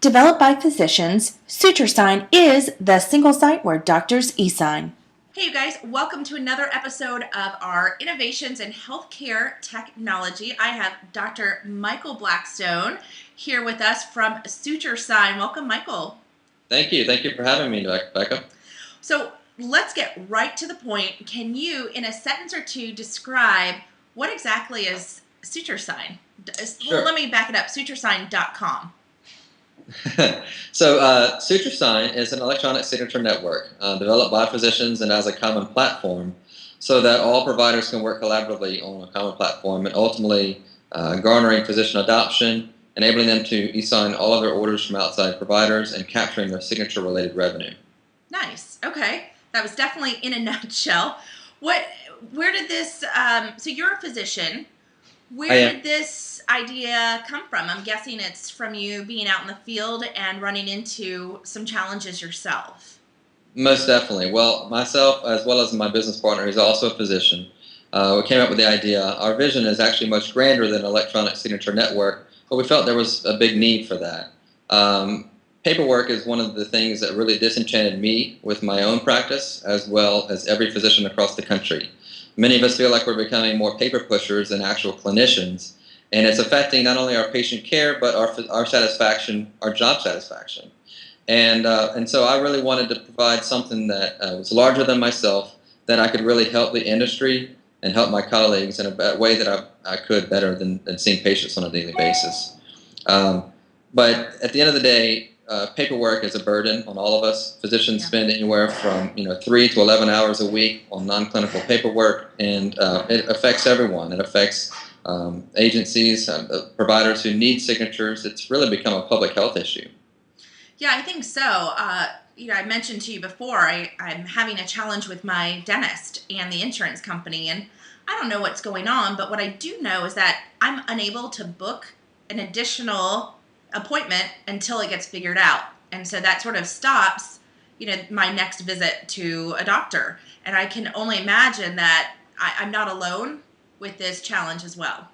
Developed by physicians, SutureSign is the single site where doctors e-sign. Hey you guys, welcome to another episode of our Innovations in Healthcare Technology. I have Dr. Michael Blackstone here with us from SutureSign. Welcome, Michael. Thank you. Thank you for having me, Becca. So let's get right to the point. Can you, in a sentence or two, describe what exactly is SutureSign? Sure. Well, let me back it up, SutureSign.com. So SutureSign is an electronic signature network developed by physicians and as a common platform so that all providers can work collaboratively on a common platform and ultimately garnering physician adoption, enabling them to e-sign all of their orders from outside providers and capturing their signature-related revenue. Nice. Okay. That was definitely in a nutshell. Where did this, so you're a physician. Where did this idea come from? I'm guessing it's from you being out in the field and running into some challenges yourself. Most definitely. Well, myself as well as my business partner, who's also a physician, we came up with the idea. Our vision is actually much grander than an electronic signature network, but we felt there was a big need for that. Paperwork is one of the things that really disenchanted me with my own practice, as well as every physician across the country. Many of us feel like we're becoming more paper pushers than actual clinicians, and it's affecting not only our patient care, but our satisfaction, our job satisfaction. And so I really wanted to provide something that was larger than myself, that I could really help the industry and help my colleagues in a way that I could better than seeing patients on a daily basis. But at the end of the day, paperwork is a burden on all of us. Physicians spend anywhere from 3 to 11 hours a week on non-clinical paperwork, and it affects everyone. It affects agencies, providers who need signatures. It's really become a public health issue. Yeah, I think so. I mentioned to you before, I'm having a challenge with my dentist and the insurance company, and I don't know what's going on, but what I do know is that I'm unable to book an additional appointment until it gets figured out. And so that sort of stops, my next visit to a doctor. And I can only imagine that I'm not alone with this challenge as well.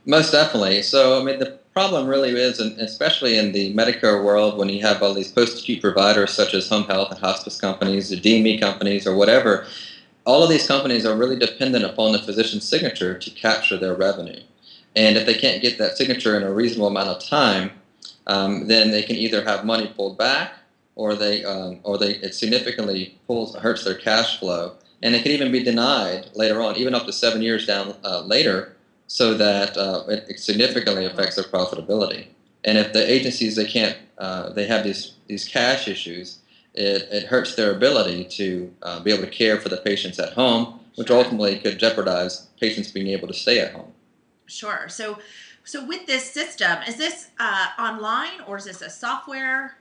Most definitely. So, I mean, the problem really is, and especially in the Medicare world, when you have all these post-acute providers such as home health and hospice companies or DME companies or whatever, all of these companies are really dependent upon the physician's signature to capture their revenue. And if they can't get that signature in a reasonable amount of time, then they can either have money pulled back, or it significantly hurts their cash flow, and it can even be denied later on, even up to 7 years down later, so that it significantly affects their profitability. And if the agencies they have these cash issues, it hurts their ability to be able to care for the patients at home, which ultimately could jeopardize patients being able to stay at home. Sure. So with this system, is this online or is this a software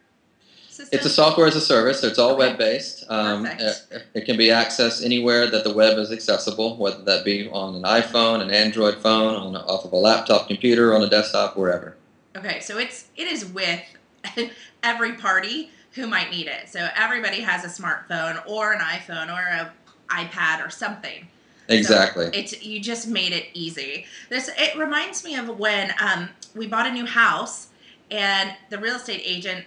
system? It's a software as a service, so it's all web-based. It can be accessed anywhere that the web is accessible, whether that be on an iPhone, an Android phone, off of a laptop computer, on a desktop, wherever. Okay, so it is with every party who might need it. So everybody has a smartphone or an iPhone or an iPad or something. Exactly. So you just made it easy. It reminds me of when we bought a new house, and the real estate agent,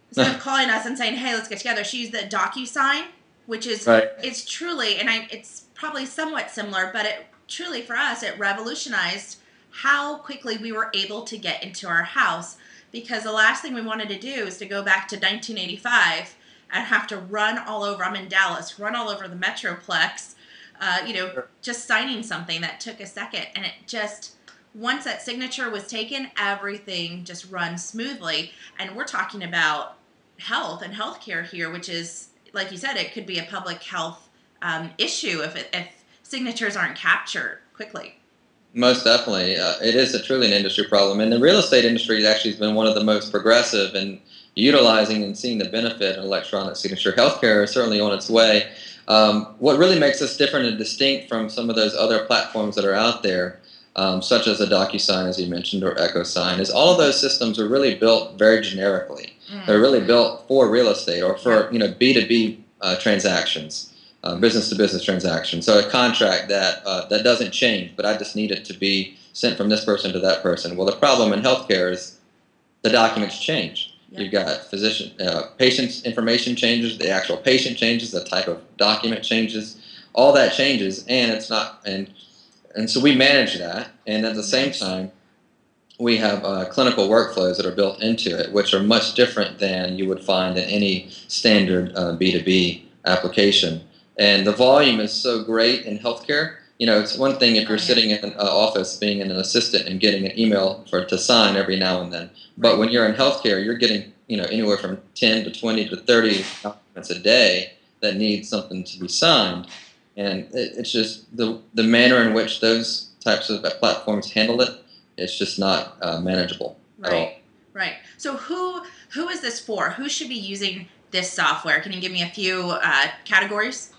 instead of calling us and saying, "Hey, let's get together," she used the DocuSign, which is it's truly, and it's probably somewhat similar, but it truly for us it revolutionized how quickly we were able to get into our house, because the last thing we wanted to do is to go back to 1985 and have to run all over. I'm in Dallas, run all over the Metroplex. Just signing something that took a second, and it just, once that signature was taken, everything just runs smoothly. And we're talking about health and healthcare here, which is, like you said, it could be a public health issue if signatures aren't captured quickly. Most definitely. It is truly an industry problem. And the real estate industry actually has been one of the most progressive in utilizing and seeing the benefit of electronic signature. Healthcare is certainly on its way. What really makes us different and distinct from some of those other platforms that are out there, such as a DocuSign, as you mentioned, or EchoSign, is all of those systems are really built very generically. They're really built for real estate or for B2B transactions, business-to-business transactions. So a contract that doesn't change, but I just need it to be sent from this person to that person. Well, the problem in healthcare is the documents change. Yep. You've got patient's information changes, the actual patient changes, the type of document changes, all that changes, and it's not, and so we manage that, and at the same time, we have clinical workflows that are built into it, which are much different than you would find in any standard B2B application. And the volume is so great in healthcare. It's one thing if you're sitting in an office being an assistant and getting an email to sign every now and then. But when you're in healthcare, you're getting anywhere from 10 to 20 to 30 documents a day that need something to be signed. And it's just the manner in which those types of platforms handle it. It's just not manageable at all. Right. So who is this for? Who should be using this software? Can you give me a few categories?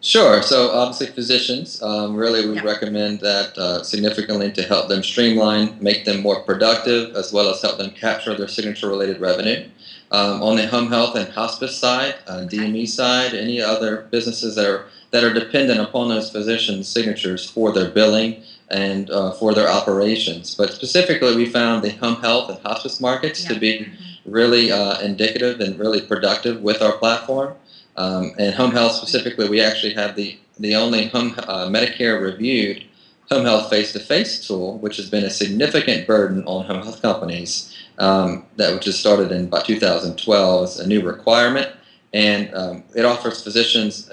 Sure. So obviously physicians, really we recommend that significantly to help them streamline, make them more productive, as well as help them capture their signature-related revenue. On the home health and hospice side, DME side, any other businesses that are dependent upon those physicians' signatures for their billing and for their operations. But specifically, we found the home health and hospice markets to be really indicative and really productive with our platform. And home health specifically, we actually have the only Medicare reviewed home health face-to-face tool, which has been a significant burden on home health companies. Which was started in about 2012 as a new requirement, and it offers physicians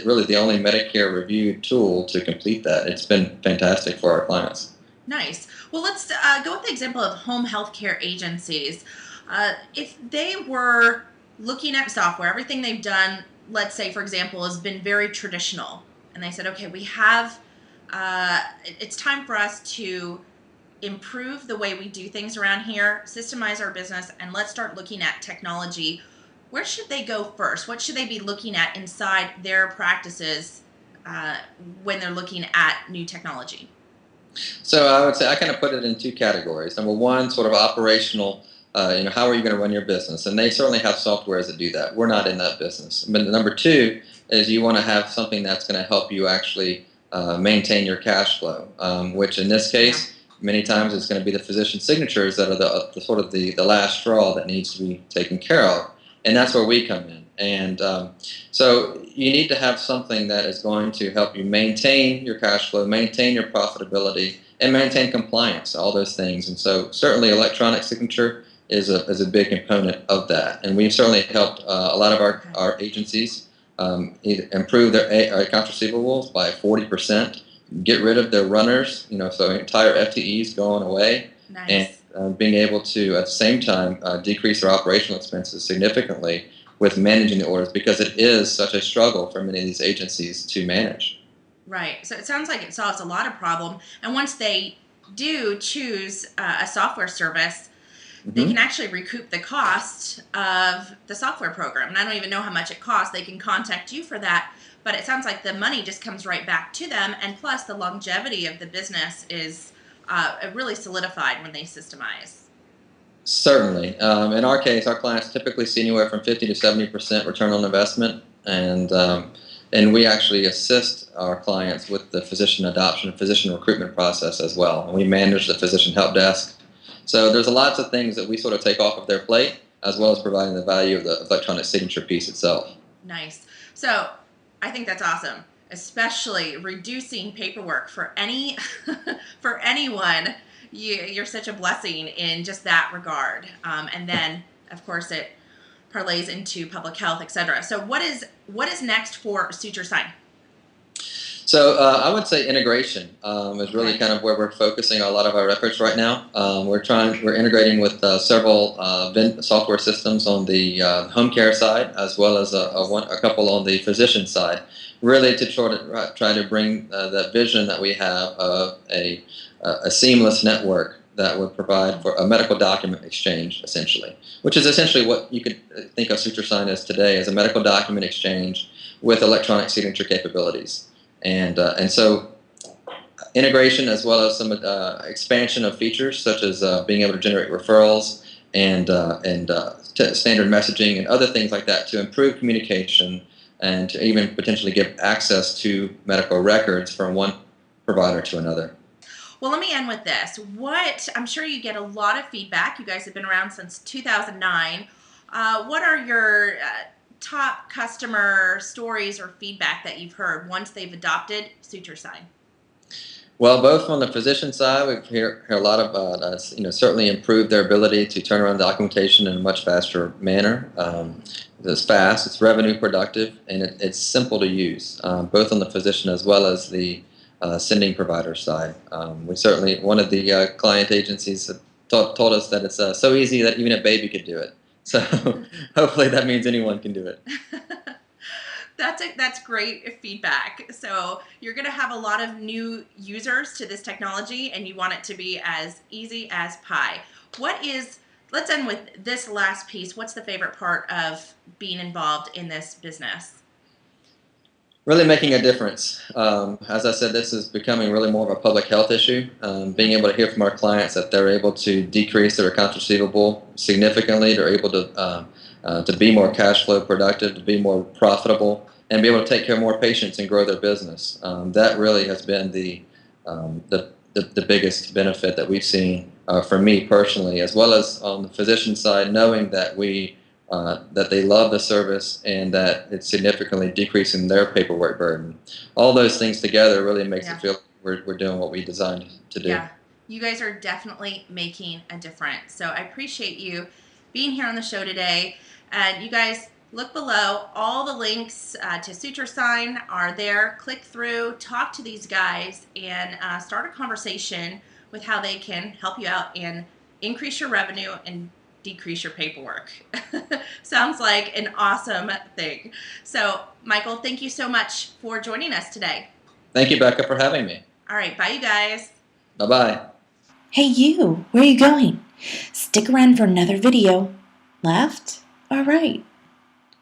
really the only Medicare reviewed tool to complete that. It's been fantastic for our clients. Nice. Well, let's go with the example of home health care agencies. If they were looking at software, everything they've done, let's say, for example, has been very traditional, and they said, okay, we have, it's time for us to improve the way we do things around here, systemize our business, and let's start looking at technology. Where should they go first? What should they be looking at inside their practices when they're looking at new technology? So I would say I kind of put it in two categories. Number one, sort of operational, how are you going to run your business? And they certainly have softwares that do that. We're not in that business. But number two is you want to have something that's going to help you actually maintain your cash flow, which in this case, many times it's going to be the physician signatures that are the sort of the last straw that needs to be taken care of. And that's where we come in. And so you need to have something that is going to help you maintain your cash flow, maintain your profitability, and maintain compliance, all those things. And so certainly electronic signature is a big component of that. And we've certainly helped a lot of our agencies improve their accounts receivables by 40%, get rid of their runners, so entire FTEs going away. Nice. And being able to, at the same time, decrease their operational expenses significantly with managing the orders, because it is such a struggle for many of these agencies to manage. Right. So it sounds like it solves a lot of problem. And once they do choose a software service, they can actually recoup the cost of the software program. And I don't even know how much it costs. They can contact you for that. But it sounds like the money just comes right back to them. And plus, the longevity of the business is really solidified when they systemize. Certainly. In our case, our clients typically see anywhere from 50 to 70% return on investment, and we actually assist our clients with the physician adoption, physician recruitment process as well. And we manage the physician help desk. So there's lots of things that we sort of take off of their plate, as well as providing the value of the electronic signature piece itself. Nice. So I think that's awesome, especially reducing paperwork for for anyone. You're such a blessing in just that regard. And then, of course, it parlays into public health, etc. So what is next for SutureSign? So I would say integration is really kind of where we're focusing a lot of our efforts right now. We're integrating with several software systems on the home care side, as well as a couple on the physician side, really to try to bring that vision that we have of a seamless network that would provide for a medical document exchange, essentially, which is essentially what you could think of SutureSign as today, as a medical document exchange with electronic signature capabilities. And so integration, as well as some expansion of features, such as being able to generate referrals and standard messaging and other things like that, to improve communication and to even potentially give access to medical records from one provider to another. Well, let me end with this. I'm sure you get a lot of feedback. You guys have been around since 2009. What are your top customer stories or feedback that you've heard once they've adopted SutureSign? Well, both on the physician side, we hear a lot about us, certainly improve their ability to turn around documentation in a much faster manner. It's fast, it's revenue productive, and it's simple to use, both on the physician as well as the sending provider side. We certainly, one of the client agencies have told us that it's so easy that even a baby could do it. So hopefully that means anyone can do it. That's great feedback. So you're going to have a lot of new users to this technology, and you want it to be as easy as pie. Let's end with this last piece. What's the favorite part of being involved in this business? Really making a difference. As I said, this is becoming really more of a public health issue. Being able to hear from our clients that they're able to decrease their accounts receivable significantly, they're able to be more cash flow productive, to be more profitable, and be able to take care of more patients and grow their business. That really has been the biggest benefit that we've seen for me personally, as well as on the physician side, knowing that that they love the service and that it's significantly decreasing their paperwork burden. All those things together really makes it Yeah. feel like we're doing what we designed to do. Yeah. You guys are definitely making a difference. So I appreciate you being here on the show today. And you guys, look below. All the links to SutureSign are there. Click through, talk to these guys, and start a conversation with how they can help you out and increase your revenue and decrease your paperwork. Sounds like an awesome thing. So, Michael, thank you so much for joining us today. Thank you, Becca, for having me. All right, bye, you guys. Bye-bye. Hey you, where are you going? Stick around for another video. Left or right?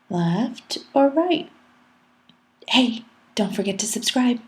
Left or right? Hey, don't forget to subscribe.